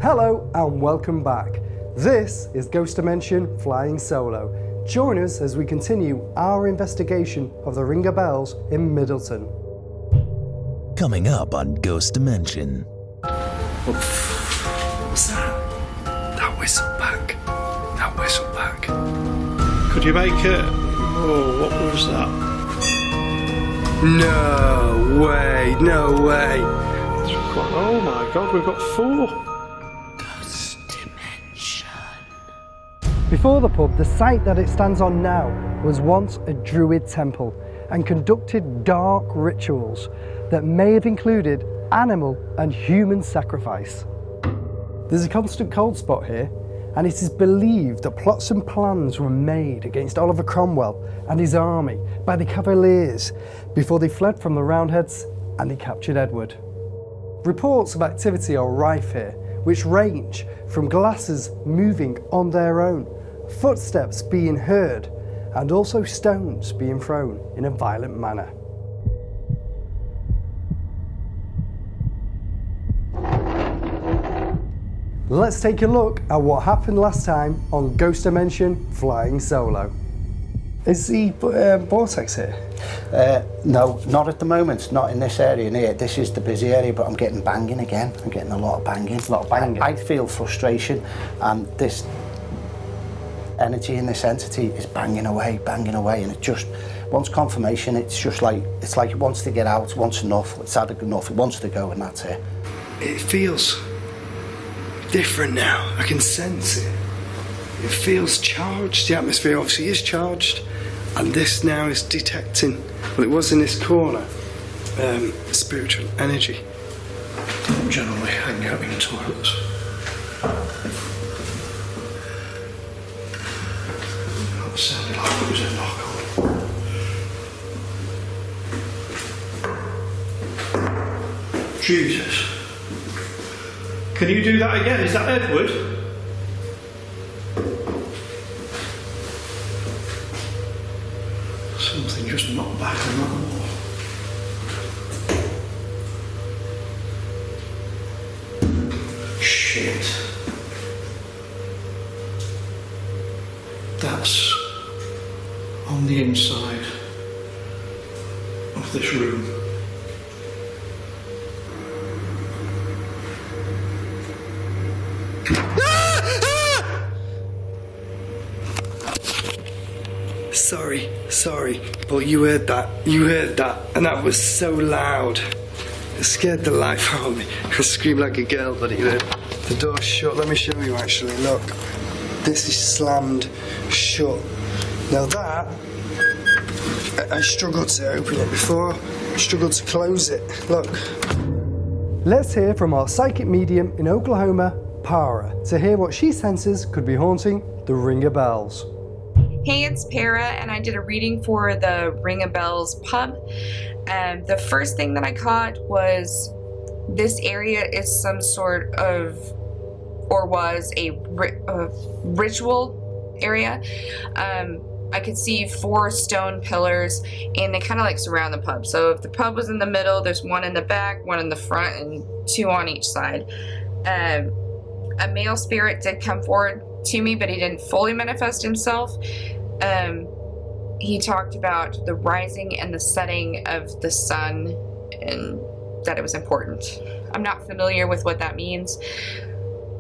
Hello and welcome back. This is Ghost Dimension Flying Solo. Join us as we continue our investigation of the Ring of Bells in Middleton. Coming up on Ghost Dimension. What's that? That whistle back. That whistle back. Could you make it? Oh, what was that? No way, no way. Oh my god, we've got 4. Before the pub, the site that it stands on now was once a druid temple and conducted dark rituals that may have included animal and human sacrifice. There's a constant cold spot here, and it is believed that plots and plans were made against Oliver Cromwell and his army by the Cavaliers before they fled from the Roundheads and they captured Edward. Reports of activity are rife here, which range from glasses moving on their own, footsteps being heard, and also stones being thrown in a violent manner. Let's take a look at what happened last time on Ghost Dimension Flying Solo. Is the vortex here? No, not at the moment, not in this area here. This is the busy area, but I'm getting banging again. I'm getting a lot of banging. A lot of banging. I feel frustration, and this energy in this entity is banging away, and it just wants confirmation. It's just like, it's like it wants to get out, it wants enough, it's had enough, it wants to go, and that's it. It feels different now. I can sense it. It feels charged. The atmosphere obviously is charged, and this now is detecting, well, it was in this corner, spiritual energy. Don't generally hang out in toilets. That sounded like it was a knock on. Jesus. Can you do that again? Is that Edward? Something just knocked back on that wall. Shit. That's on the inside of this room. Sorry, but you heard that, and that was so loud. It scared the life out of me. I screamed like a girl, but the door's shut. Let me show you actually, look. This is slammed shut. Now that, I struggled to open it before, I struggled to close it, look. Let's hear from our psychic medium in Oklahoma, Para, to hear what she senses could be haunting the Ring of Bells. Hey, it's Para, and I did a reading for the Ring of Bells pub. The first thing that I caught was this area is some sort of, or was a ritual area. I could see 4 stone pillars, and they kind of like surround the pub. So if the pub was in the middle, there's 1 in the back, 1 in the front, and 2 on each side. A male spirit did come forward to me, but he didn't fully manifest himself. He talked about the rising and the setting of the sun and that it was important. I'm not familiar with what that means.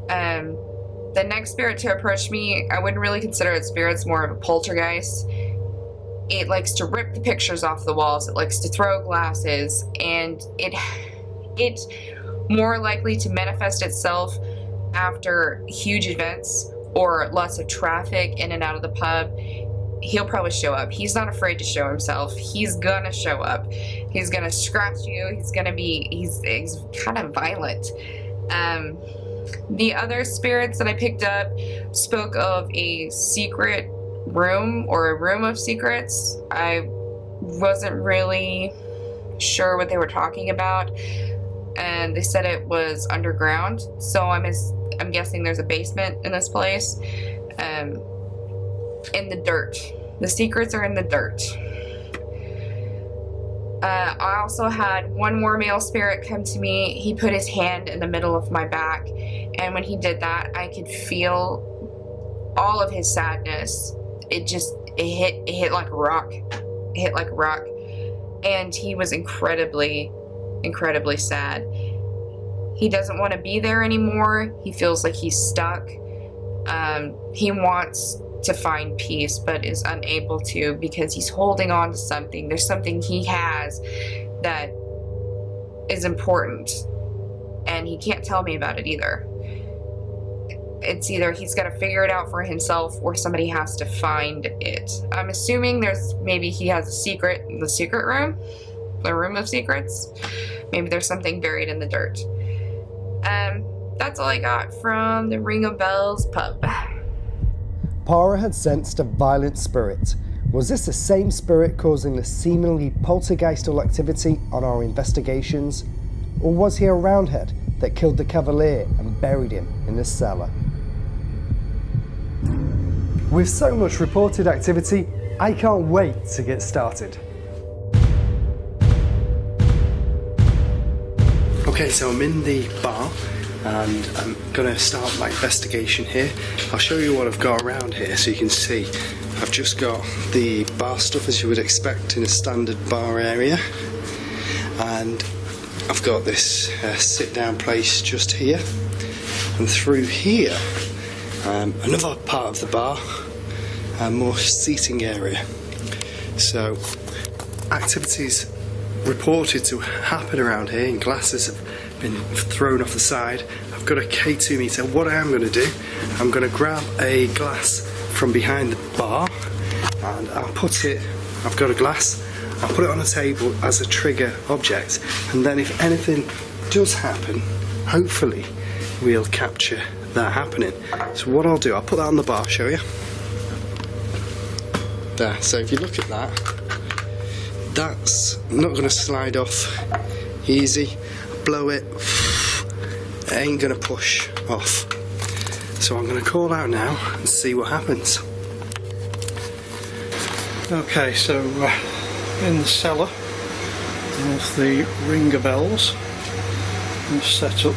The next spirit to approach me, I wouldn't really consider it spirit, it's more of a poltergeist. It likes to rip the pictures off the walls, it likes to throw glasses, and it more likely to manifest itself after huge events or lots of traffic in and out of the pub. He'll probably show up. He's not afraid to show himself. He's gonna show up. He's gonna scratch you. He's kind of violent. The other spirits that I picked up spoke of a secret room or a room of secrets. I wasn't really sure what they were talking about, and they said it was underground, so I'm guessing there's a basement in this place. In the dirt. The secrets are in the dirt. I also had one more male spirit come to me. He put his hand in the middle of my back And when he did that, I could feel all of his sadness. It hit like a rock. It hit like a rock. And he was incredibly, incredibly sad. He doesn't want to be there anymore. He feels like he's stuck. He wants to find peace, but is unable to because he's holding on to something. There's something he has that is important, and he can't tell me about it either. It's either he's got to figure it out for himself or somebody has to find it. I'm assuming maybe he has a secret in the secret room, the room of secrets. Maybe there's something buried in the dirt. That's all I got from the Ring of Bells pub. Para had sensed a violent spirit. Was this the same spirit causing the seemingly poltergeistal activity on our investigations? Or was he a roundhead that killed the Cavalier and buried him in the cellar? With so much reported activity, I can't wait to get started. Okay, so I'm in the bar and I'm going to start my investigation here. I'll show you what I've got around here so you can see. I've just got the bar stuff as you would expect in a standard bar area, and I've got this sit down place just here, and through here another part of the bar, a more seating area. So activities reported to happen around here, and glasses have been thrown off the side. I've got a K2 meter. What I am going to do, I'm going to grab a glass from behind the bar and I've got a glass, I'll put it on a table as a trigger object, and then if anything does happen, hopefully we'll capture that happening. So what I'll do, I'll put that on the bar, show you. There, so if you look at that, that's not going to slide off easy. Blow it, it ain't going to push off. So I'm going to call out now and see what happens. Okay, so in the cellar of the Ring of Bells, I've set up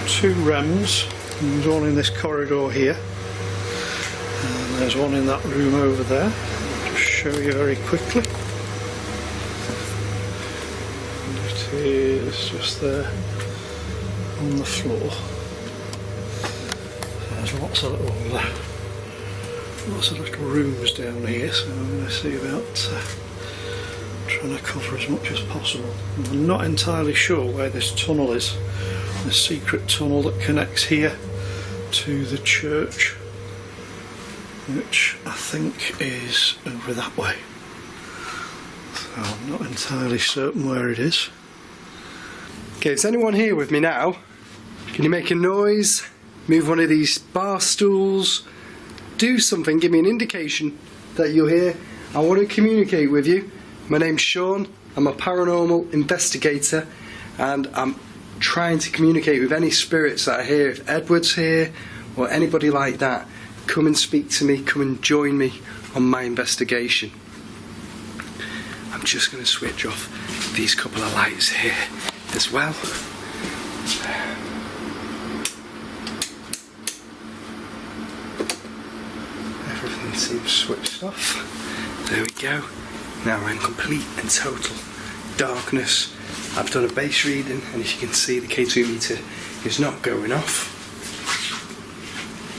2 REMs. There's one in this corridor here, and there's one in that room over there. I'll just show you very quickly. It is just there on the floor. There's lots of little rooms down here, so I'm going to see about trying to cover as much as possible. I'm not entirely sure where this tunnel is, the secret tunnel that connects here to the church, which I think is over that way. So I'm not entirely certain where it is. Okay, is anyone here with me now? Can you make a noise? Move one of these bar stools? Do something, give me an indication that you're here. I want to communicate with you. My name's Sean, I'm a paranormal investigator, and I'm trying to communicate with any spirits that are here. If Edward's here or anybody like that, come and speak to me, come and join me on my investigation. I'm just going to switch off these couple of lights here as well. Everything seems switched off. There we go. Now we're in complete and total darkness. I've done a base reading, and as you can see, the K2 meter is not going off.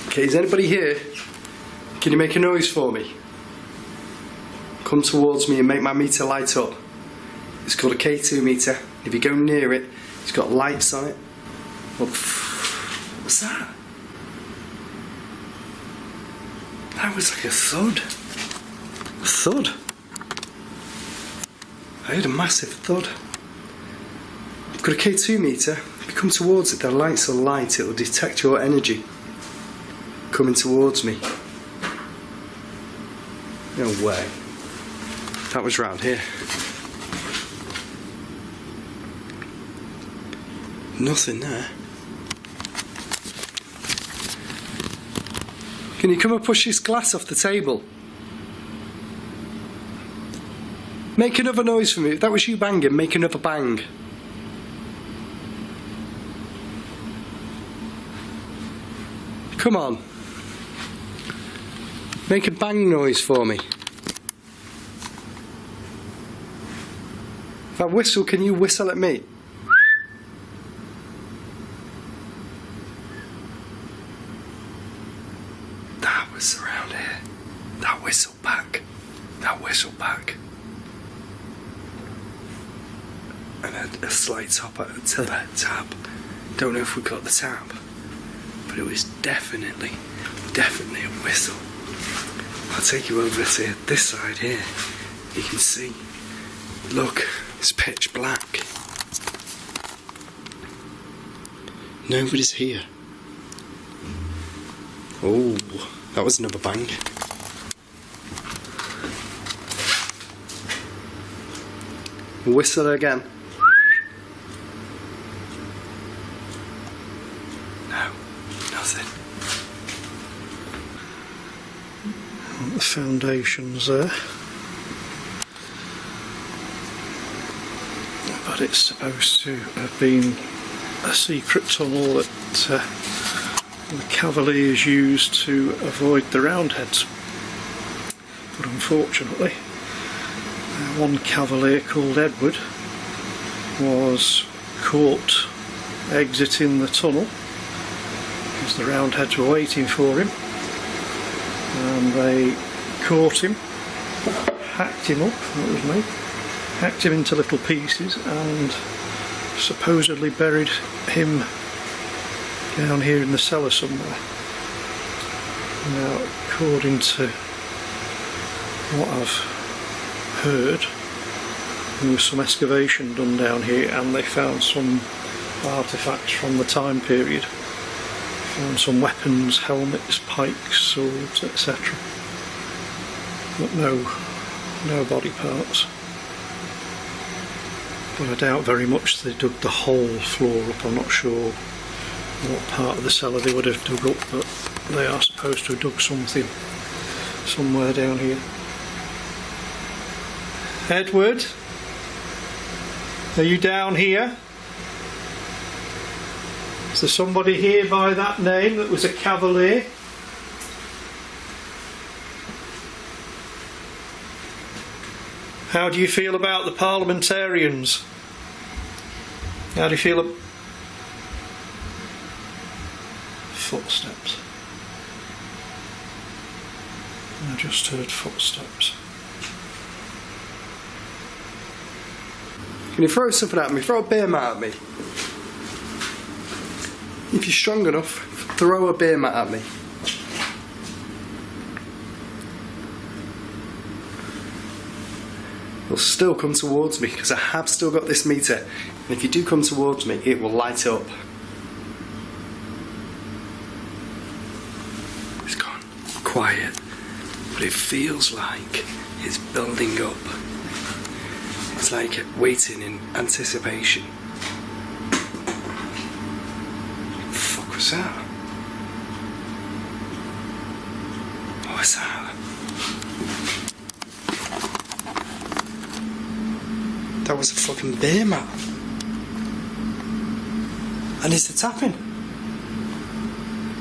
Okay, is anybody here? Can you make a noise for me? Come towards me and make my meter light up. It's called a K2 meter. If you go near it, it's got lights on it. What's that? That was like a thud. A thud. I heard a massive thud. I've got a K2 meter. If you come towards it, the lights will light. It will detect your energy coming towards me. No way. That was round here. Nothing there. Can you come and push this glass off the table? Make another noise for me. If that was you banging, make another bang. Come on. Make a bang noise for me. If I whistle, can you whistle at me? That was around here. That whistle back. That whistle back. And a slight tap. Don't know if we got the tap, but it was definitely a whistle. I'll take you over to this side here. You can see. Look, it's pitch black. Nobody's here. Oh, that was another bang. Whistle again. No, nothing. The foundations there. But it's supposed to have been a secret tunnel that the Cavaliers used to avoid the Roundheads. But unfortunately, one Cavalier called Edward was caught exiting the tunnel because the Roundheads were waiting for him, and they caught him, hacked him up, that was me, hacked him into little pieces and supposedly buried him down here in the cellar somewhere. Now, according to what I've heard, there was some excavation done down here and they found some artefacts from the time period. Found some weapons, helmets, pikes, swords, etc. But no body parts. But I doubt very much they dug the whole floor up. I'm not sure what part of the cellar they would have dug up, but they are supposed to have dug something somewhere down here. Edward, are you down here? Is there somebody here by that name that was a Cavalier? How do you feel about the parliamentarians? How do you feel about footsteps? I just heard footsteps. Can you throw something at me? Throw a beer mat at me. If you're strong enough, throw a beer mat at me. It'll still come towards me because I have still got this meter, and if you do come towards me it will light up. It's gone quiet, but it feels like it's building up. It's like waiting in anticipation. What the fuck was that? What was that? That was a fucking beer mat. And is the tapping?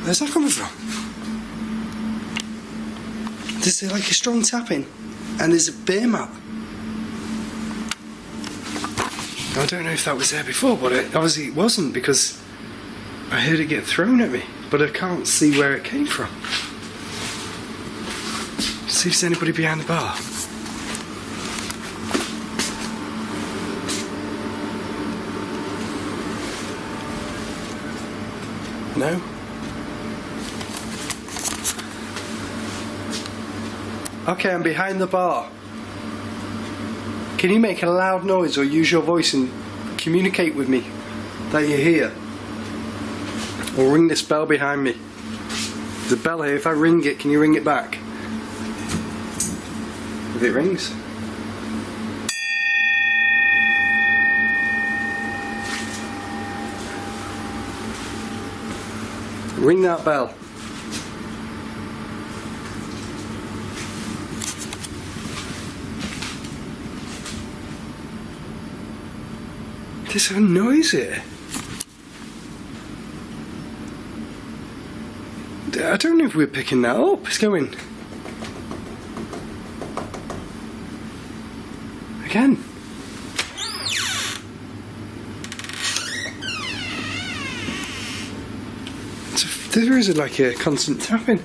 Where's that coming from? There's like a strong tapping and there's a beer mat. I don't know if that was there before, but obviously it wasn't because I heard it get thrown at me, but I can't see where it came from. See if there's anybody behind the bar. No? Okay, I'm behind the bar. Can you make a loud noise or use your voice and communicate with me that you're here? Or ring this bell behind me. There's a bell here. If I ring it, can you ring it back? If it rings. Ring that bell. There's a noise here. I don't know if we're picking that up. It's going again. There is like a constant tapping.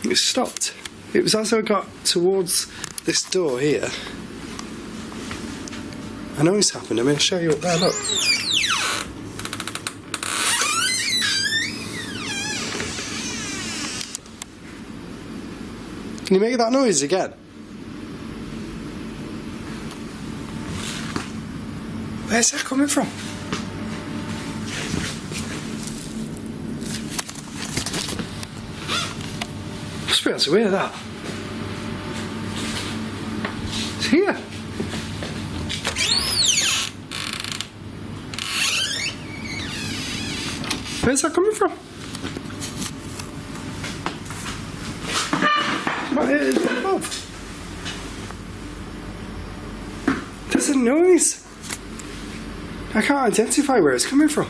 It stopped. It was as I got towards this door here. I know it's happened. I'm going to show you up there. Look. Can you make that noise again? Where's that coming from? Must be able to hear that. It's here. Where's that coming from? Right here above. There's a noise. I can't identify where it's coming from.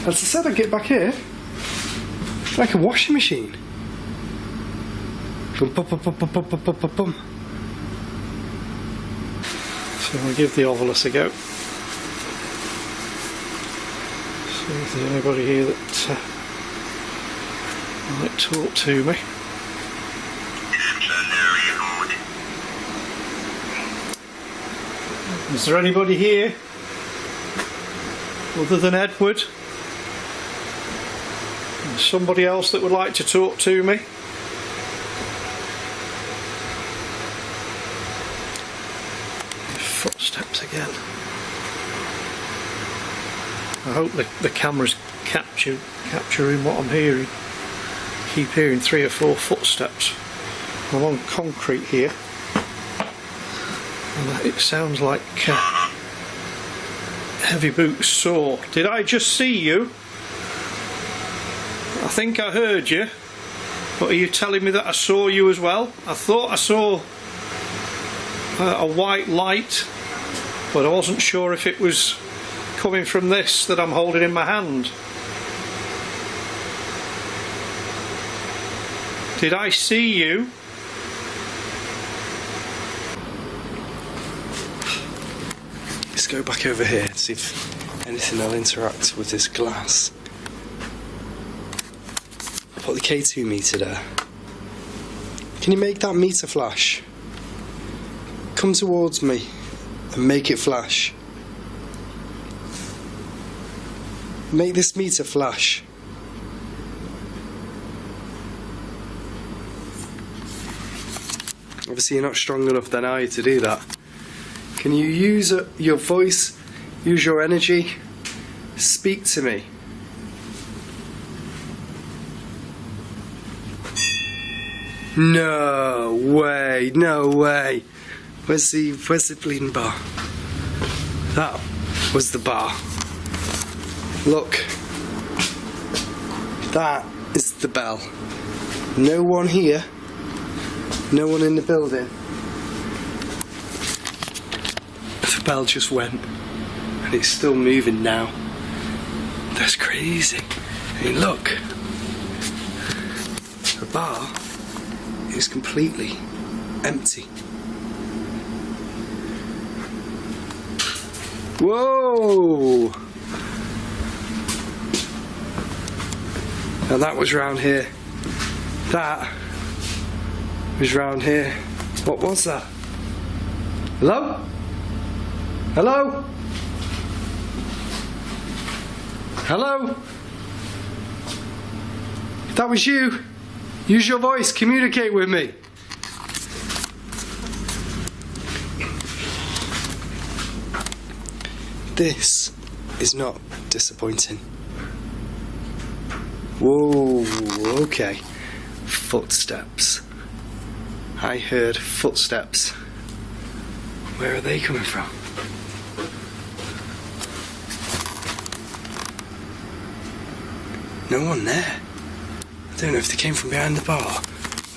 As I said, I get back here. It's like a washing machine. Bum, bum, bum, bum, bum, bum, bum, bum, bum. So I'll give the ovilus a go. See if there's anybody here that might talk to me. Is there anybody here other than Edward? Somebody else that would like to talk to me? Footsteps again. I hope the camera's capturing what I'm hearing. I keep hearing 3 or 4 footsteps. I'm on concrete here. And it sounds like heavy boots saw. Did I just see you? I think I heard you. But are you telling me that I saw you as well? I thought I saw a white light, but I wasn't sure if it was coming from this that I'm holding in my hand. Did I see you? Let's go back over here to see if anything will interact with this glass. Put the K2 meter there. Can you make that meter flash? Come towards me and make it flash. Make this meter flash. Obviously you're not strong enough then, are you, to do that? Can you use your voice, use your energy, speak to me? No way, no way. Where's the bleeding bar? That was the bar. Look. That is the bell. No one here. No one in the building. The bell just went. And it's still moving now. That's crazy. I mean, look. The bar is completely empty. Whoa! And that was round here. That was round here. What was that? Hello? Hello? Hello? That was you. Use your voice, communicate with me. This is not disappointing. Whoa, okay. Footsteps. I heard footsteps. Where are they coming from? No one there. I don't know if they came from behind the bar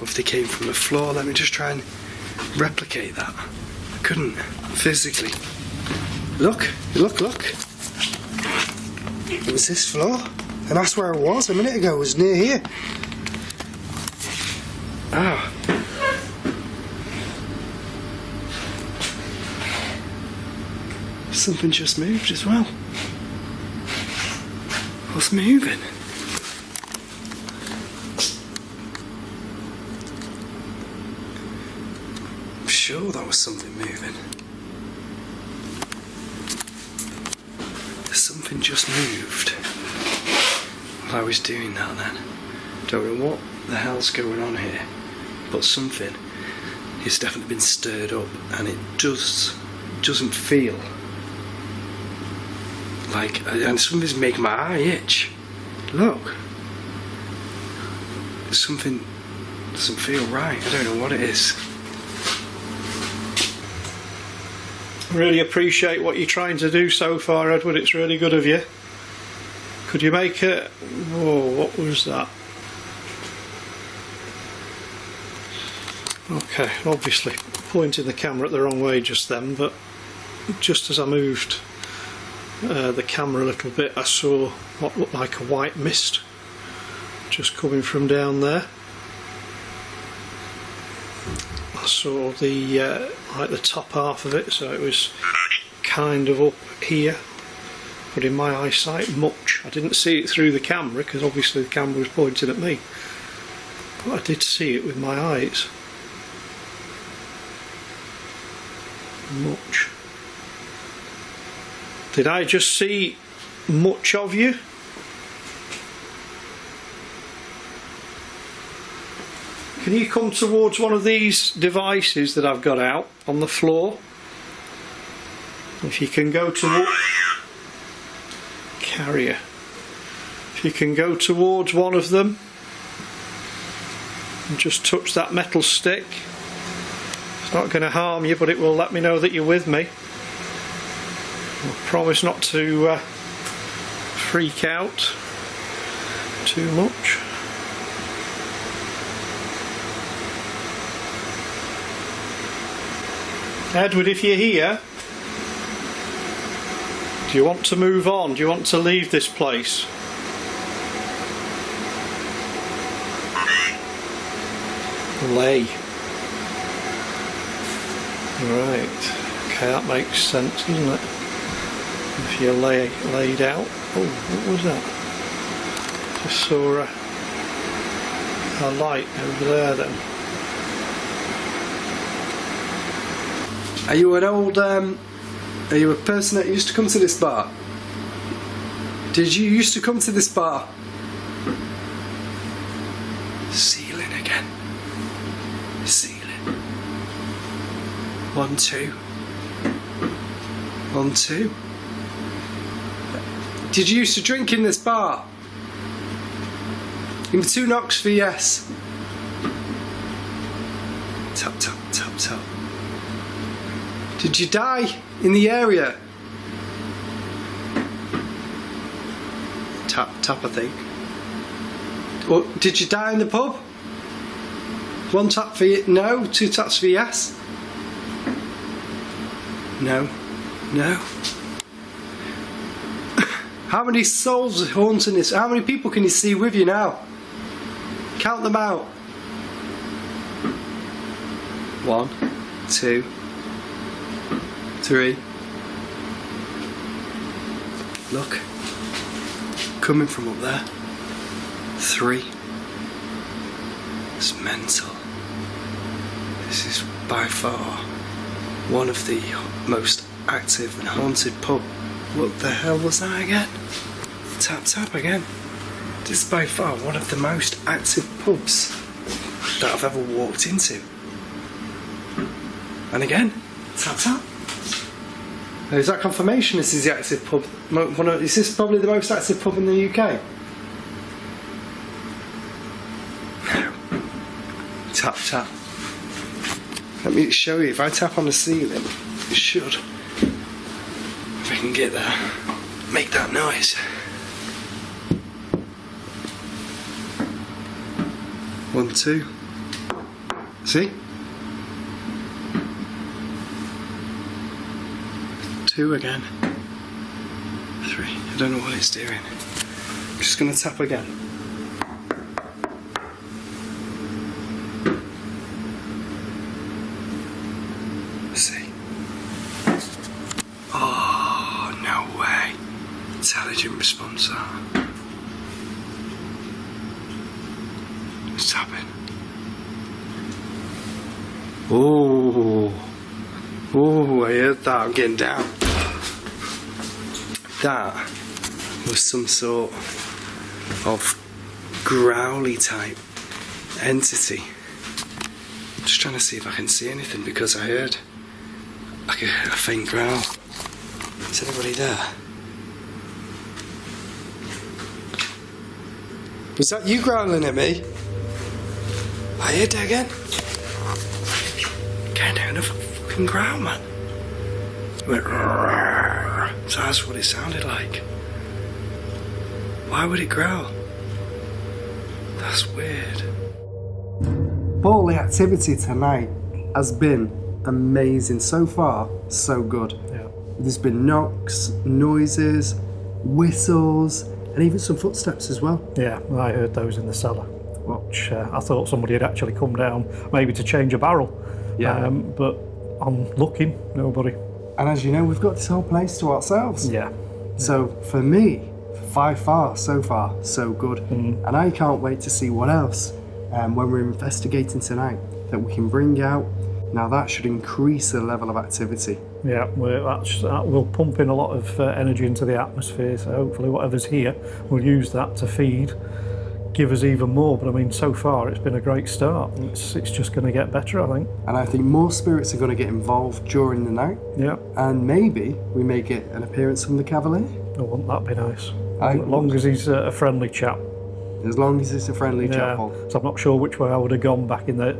or if they came from the floor. Let me just try and replicate that. I couldn't physically. Look, look, look. It was this floor, and that's where I was a minute ago. It was near here. Ah. Something just moved as well. What's moving? I'm sure that was something moving. Something just moved while I was doing that then. Don't know what the hell's going on here, but something has definitely been stirred up, and it doesn't feel like, and something's making my eye itch. Look, something doesn't feel right. I don't know what it is. Really appreciate what you're trying to do so far, Edward. It's really good of you. Could you make it? Whoa, what was that? Okay, obviously pointing the camera the wrong way just then, but just as I moved the camera a little bit, I saw what looked like a white mist just coming from down there. I saw the like the top half of it, so it was kind of up here, but in my eyesight much. I didn't see it through the camera because obviously the camera was pointing at me, but I did see it with my eyes. Much. Did I just see much of you? Can you come towards one of these devices that I've got out on the floor? If you can go to carrier. If you can go towards one of them and just touch that metal stick. It's not going to harm you, but it will let me know that you're with me. I promise not to freak out too much. Edward, if you're here, do you want to move on? Do you want to leave this place? Lay. Right. Okay, that makes sense, doesn't it? If you're laid out. Oh, what was that? Just saw a light over there then. Are you an old, are you a person that used to come to this bar? Did you used to come to this bar? Ceiling again. Ceiling. 1, 2. 1, 2. Did you used to drink in this bar? Give me 2 knocks for yes. Tap, tap, tap, tap. Did you die in the area? Tap, tap, I think. Or did you die in the pub? 1 tap for no, 2 taps for yes. No, no. How many souls are haunting this? How many people can you see with you now? Count them out. 1, 2, 3. Look, coming from up there. 3. It's mental. This is by far one of the most active and haunted pub. What the hell was that again? Tap tap again. This is by far one of the most active pubs that I've ever walked into. And again, tap tap. Is that confirmation this is the active pub? Is this probably the most active pub in the UK? No. Tap tap. Let me show you. If I tap on the ceiling, it should. If I can get there, make that noise. 1, 2. See? 2 again. 3. I don't know what it's doing. I'm just going to tap again. Let's see. Oh, no way. Intelligent response. It's tapping. Oh, oh, I heard that. I'm getting down. That was some sort of growly type entity. I'm just trying to see if I can see anything because I heard like a faint growl. Is anybody there? Was that you growling at me? I heard that again. Going down a fucking growl, man. It went roar. So that's what it sounded like. Why would it growl? That's weird. All the activity tonight has been amazing. So far, so good. Yeah. There's been knocks, noises, whistles, and even some footsteps as well. Yeah, I heard those in the cellar, which I thought somebody had actually come down, maybe to change a barrel. Yeah. But I'm looking, nobody. And as you know, we've got this whole place to ourselves. Yeah. So for me, so far, so good. And I can't wait to see what else when we're investigating tonight that we can bring out. Now that should increase the level of activity. Yeah, that will pump in a lot of energy into the atmosphere, so hopefully whatever's here, we'll use that to feed, give us even more. But I mean, so far it's been a great start. It's just going to get better, I think. And I think more spirits are going to get involved during the night. Yeah. And maybe we may get an appearance from the Cavalier. Oh, wouldn't that be nice? I- As long as he's a friendly chap. As long as it's a friendly Yeah. chapel. So I'm not sure which way I would have gone back in the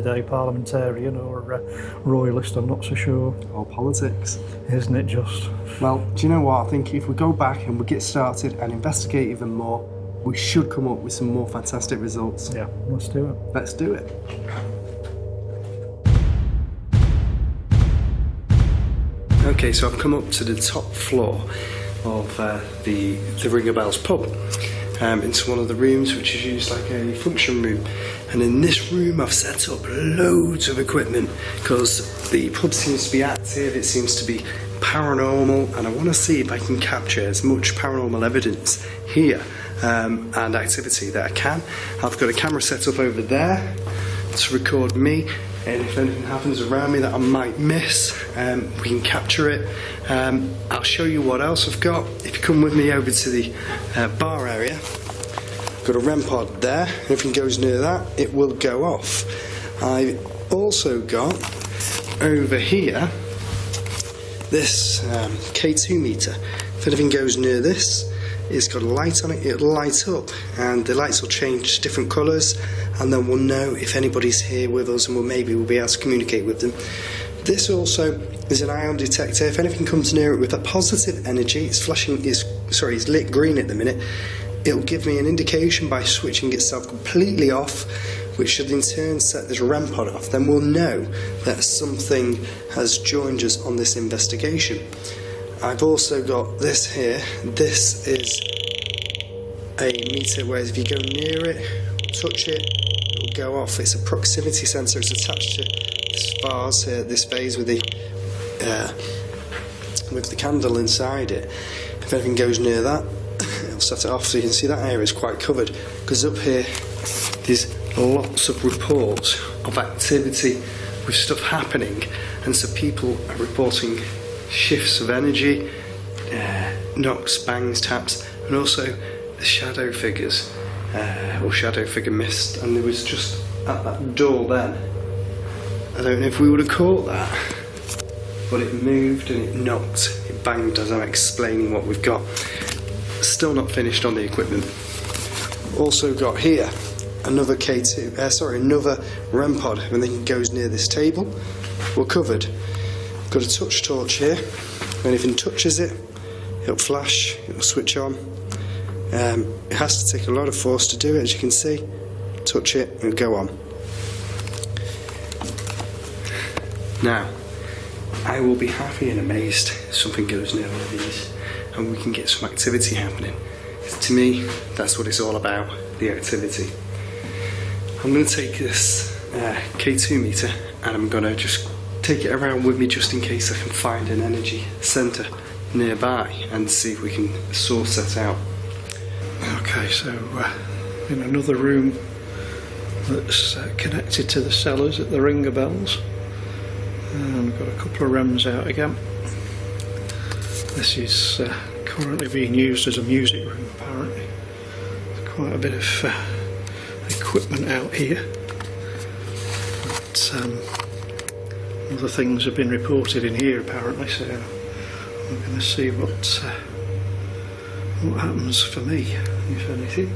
day, parliamentarian or royalist. I'm not so sure. Or politics. Isn't it just? Well, do you know what? I think if we go back and we get started and investigate even more, we should come up with some more fantastic results. Yeah, let's do it. Let's do it. Okay, so I've come up to the top floor of the Ring of Bells pub, into one of the rooms which is used like a function room. And in this room I've set up loads of equipment because the pub seems to be active, it seems to be paranormal, and I want to see if I can capture as much paranormal evidence here and activity that I can. I've got a camera set up over there to record me, and if anything happens around me that I might miss, we can capture it. I'll show you what else I've got. If you come with me over to the bar area, I've got a REM pod there. If anything goes near that, it will go off. I've also got over here this K2 meter. If anything goes near this, it's got a light on it, it'll light up, and the lights will change different colours, and then we'll know if anybody's here with us, and we'll be able to communicate with them. This also is an ion detector. If anything comes near it with a positive energy, it's lit green at the minute, it'll give me an indication by switching itself completely off, which should in turn set this REM pod off. Then we'll know that something has joined us on this investigation. I've also got this here. This is a meter where if you go near it, touch it, it will go off. It's a proximity sensor. It's attached to this vase here, this vase with the candle inside it. If anything goes near that, it'll set it off. So you can see that area is quite covered, because up here there's lots of reports of activity with stuff happening, and so people are reporting shifts of energy, knocks, bangs, taps, and also the shadow figures or shadow figure mist. And there was just at that door then, I don't know if we would have caught that, but it moved and it knocked, it banged as I'm explaining what we've got. Still not finished on the equipment. Also got here another another REM pod. If anything goes near this table, we're covered. Got a touch torch here. When anything touches it, it'll flash, it'll switch on. It has to take a lot of force to do it, as you can see. Touch it and go on. Now, I will be happy and amazed if something goes near one of these. and we can get some activity happening. To me, that's what it's all about, the activity. I'm going to take this K2 meter and I'm going to just take it around with me just in case I can find an energy centre nearby and see if we can source that out. Okay, so in another room that's connected to the cellars at the ringer bells, and we've got a couple of REMs out again. This is currently being used as a music room apparently. There's quite a bit of equipment out here, but other things have been reported in here apparently, so I'm going to see what happens for me, if anything.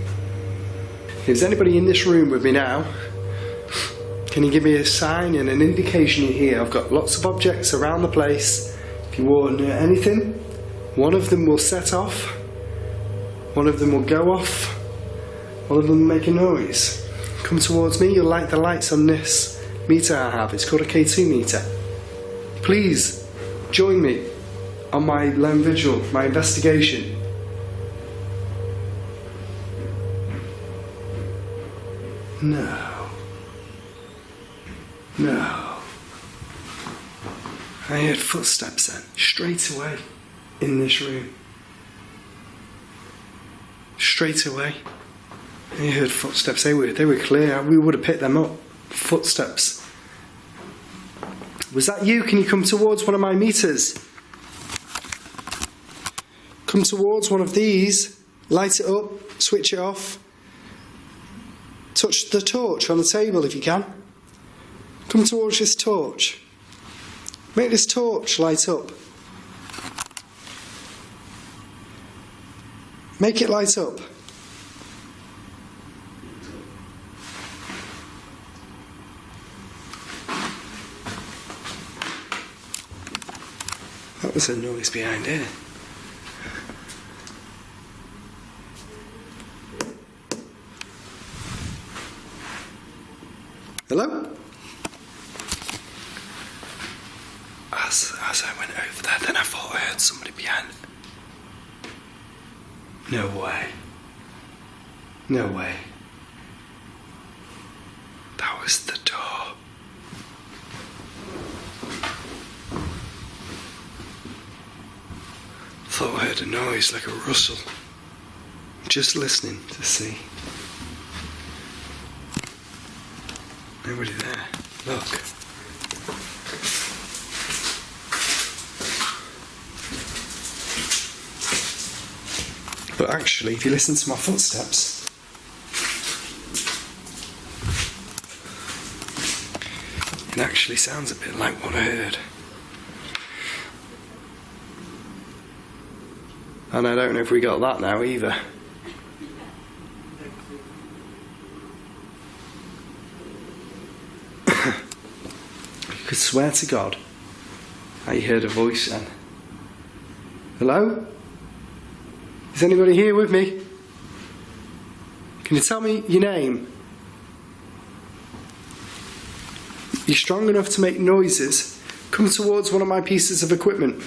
If there's anybody in this room with me now, can you give me a sign and an indication you're here? I've got lots of objects around the place. If you want anything, one of them will set off, one of them will go off, one of them will make a noise. Come towards me, you'll like the lights on this meter I have. It's called a K2 meter. Please join me on my lone vigil, my investigation. No. No. I heard footsteps then, straight away, in this room. Straight away. I heard footsteps, they were clear, we would have picked them up. Footsteps. Was that you? Can you come towards one of my meters? Come towards one of these, light it up, switch it off. Touch the torch on the table if you can. Come towards this torch. Make this torch light up. Make it light up. That was a noise behind here. Hello? As I went over there, then I thought I heard somebody behind. No way. No way. That was the door. Thought I heard a noise like a rustle. Just listening to see. Nobody there. Look. But actually, if you listen to my footsteps, it actually sounds a bit like what I heard. And I don't know if we got that now either. You could swear to God I heard a voice then. Hello? Is anybody here with me? Can you tell me your name? You're strong enough to make noises. Come towards one of my pieces of equipment.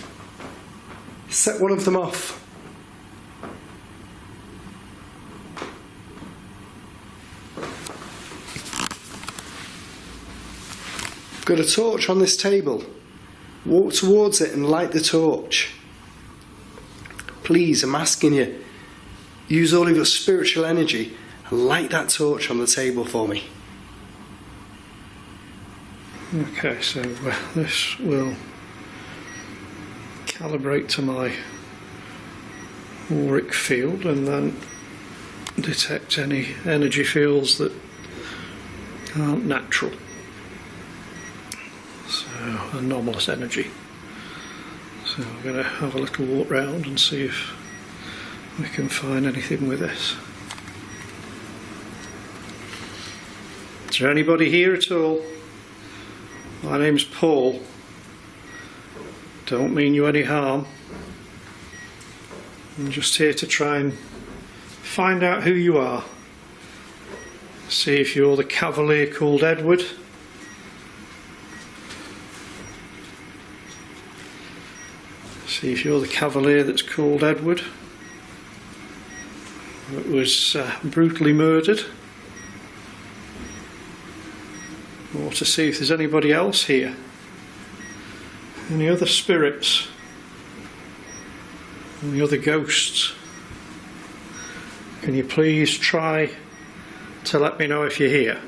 Set one of them off. I've got a torch on this table. Walk towards it and light the torch. Please, I'm asking you, use all of your spiritual energy and light that torch on the table for me. Okay, so this will calibrate to my auric field and then detect any energy fields that aren't natural. So, anomalous energy. So I'm going to have a little walk round and see if we can find anything with this. Is there anybody here at all? My name's Paul. Don't mean you any harm. I'm just here to try and find out who you are. See if you're the Cavalier called Edward. See See if you're the Cavalier that's called Edward, that was brutally murdered, or to see if there's anybody else here, any other spirits, any other ghosts. Can you please try to let me know if you're here?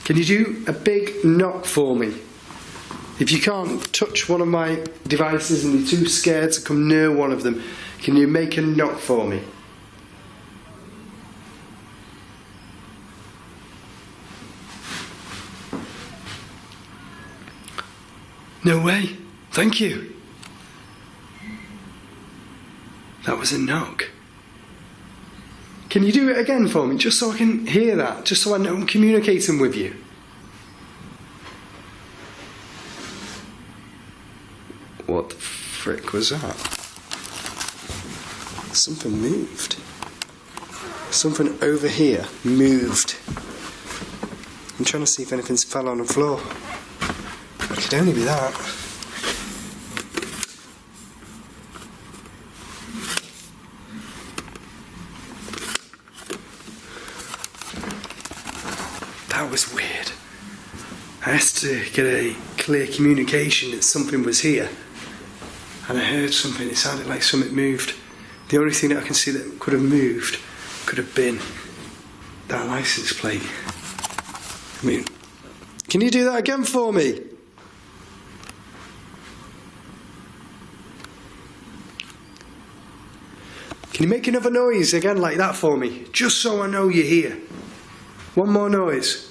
Can you do a big knock for me? If you can't touch one of my devices and you're too scared to come near one of them, can you make a knock for me? No way. Thank you. That was a knock. Can you do it again for me, just so I can hear that, just so I know I'm communicating with you? What the frick was that? Something moved. Something over here moved. I'm trying to see if anything's fell on the floor. It could only be that. That was weird. I asked to get a clear communication that something was here, and I heard something. It sounded like something moved. The only thing that I can see that could have moved could have been that license plate. I mean, can you do that again for me? Can you make another noise again like that for me, just so I know you're here? One more noise.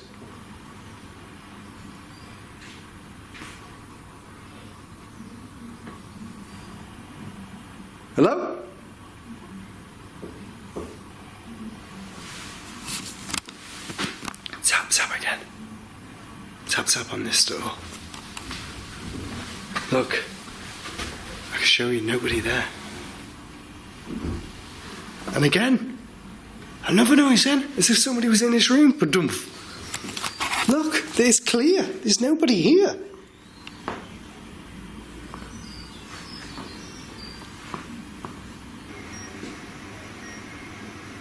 Hello? Tap, tap again. Tap, tap on this door. Look, I can show you nobody there. And again, another noise then, as if somebody was in this room. Ba-dumph. Look, it's clear, there's nobody here.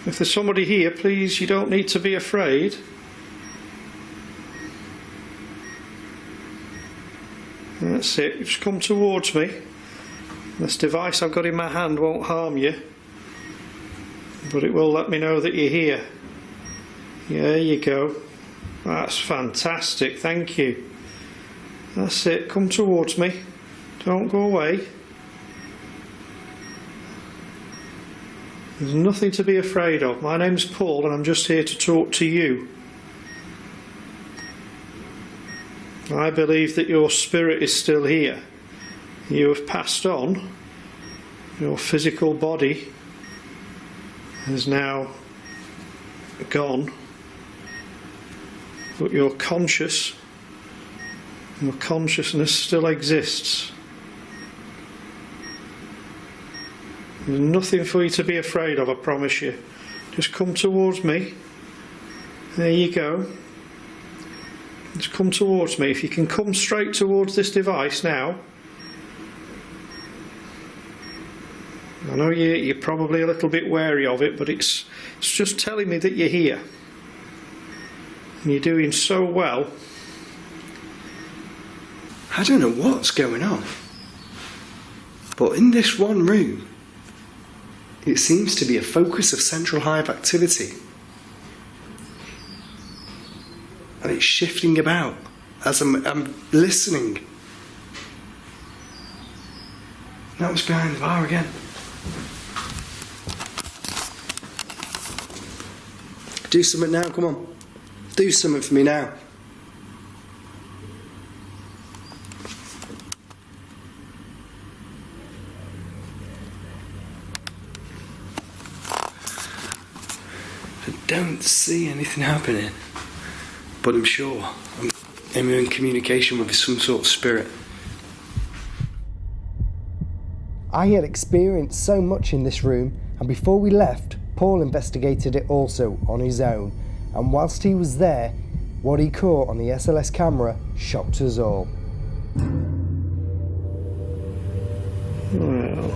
If there's somebody here, please, you don't need to be afraid. That's it, just come towards me. This device I've got in my hand won't harm you, but it will let me know that you're here. Yeah, there you go. That's fantastic, thank you. That's it, come towards me. Don't go away. There's nothing to be afraid of. My name's Paul and I'm just here to talk to you. I believe that your spirit is still here. You have passed on. Your physical body is now gone, but your consciousness still exists. There's nothing for you to be afraid of, I promise you. Just come towards me. There you go. Just come towards me. If you can come straight towards this device now. I know you're probably a little bit wary of it, but it's just telling me that you're here. And you're doing so well. I don't know what's going on, but in this one room, it seems to be a focus of central hive activity. And it's shifting about as I'm listening. That was behind the bar again. Do something now, come on. Do something for me now. I don't see anything happening, but I'm sure I'm in communication with some sort of spirit. I had experienced so much in this room, and before we left, Paul investigated it also on his own, and whilst he was there, what he caught on the SLS camera shocked us all. Well,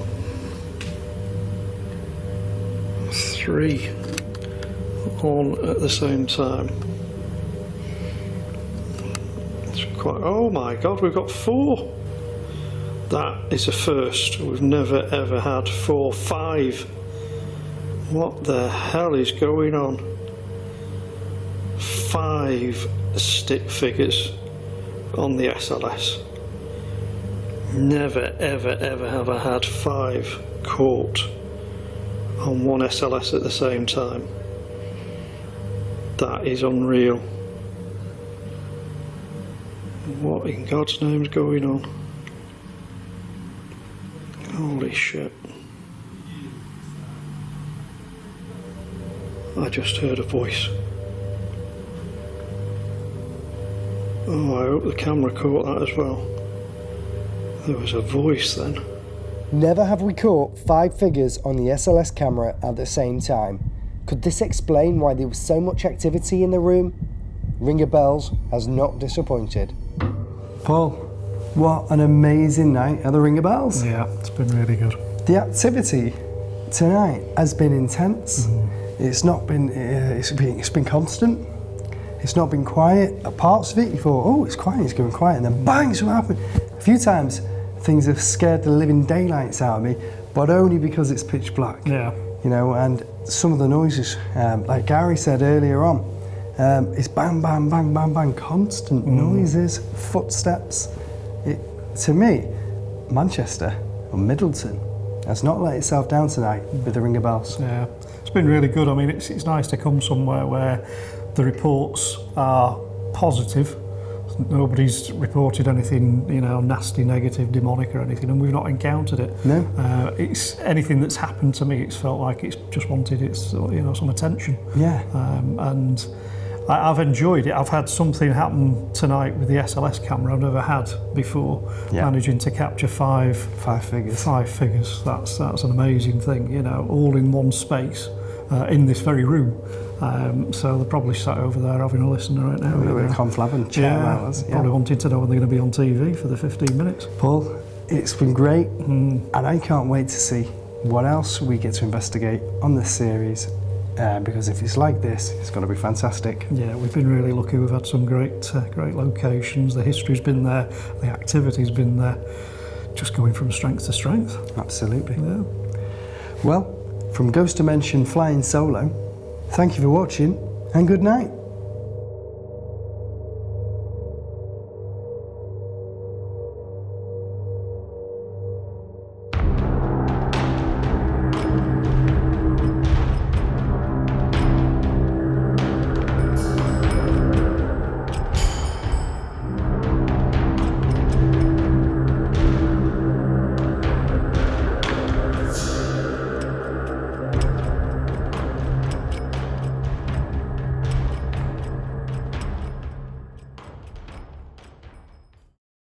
3 on at the same time. It's quite, oh my god, we've got 4. That is a first. We've never ever had 4, 5. What the hell is going on? 5 stick figures on the SLS. Never ever ever have I had 5 caught on one SLS at the same time. That is unreal. What in God's name is going on? Holy shit. I just heard a voice. Oh, I hope the camera caught that as well. There was a voice then. Never have we caught 5 figures on the SLS camera at the same time. Could this explain why there was so much activity in the room? Ringer Bells has not disappointed. Paul, what an amazing night at the Ringer Bells. Yeah, it's been really good. The activity tonight has been intense. It's not been, it's been constant. It's not been quiet. At parts of it, you thought, oh, it's quiet, it's going quiet, and then bang, something happened. A few times, things have scared the living daylights out of me, but only because it's pitch black. Yeah. You know, and some of the noises, like Gary said earlier on, it's bang, bang, bang, bang, bang, constant noises, footsteps. To me, Manchester or Middleton has not let itself down tonight with the Ringer Bells. Yeah, it's been really good. I mean, it's nice to come somewhere where the reports are positive. Nobody's reported anything, you know, nasty, negative, demonic or anything, and we've not encountered it. No. It's anything that's happened to me, it's felt like it's just wanted its, you know, some attention. Yeah. And I've enjoyed it. I've had something happen tonight with the SLS camera I've never had before. Yeah. Managing to capture 5 figures. 5 figures. That's an amazing thing, you know, all in one space in this very room. So they're probably sat over there having a listen right now. We're conflabbing, chatting about us. Probably wanting to know when they're going to be on TV for the 15 minutes. Paul, it's been great, and I can't wait to see what else we get to investigate on this series, because if it's like this, it's going to be fantastic. Yeah, we've been really lucky. We've had some great locations. The history's been there, the activity's been there, just going from strength to strength. Absolutely. Yeah. Well, from Ghost Dimension Flying Solo, thank you for watching, and good night.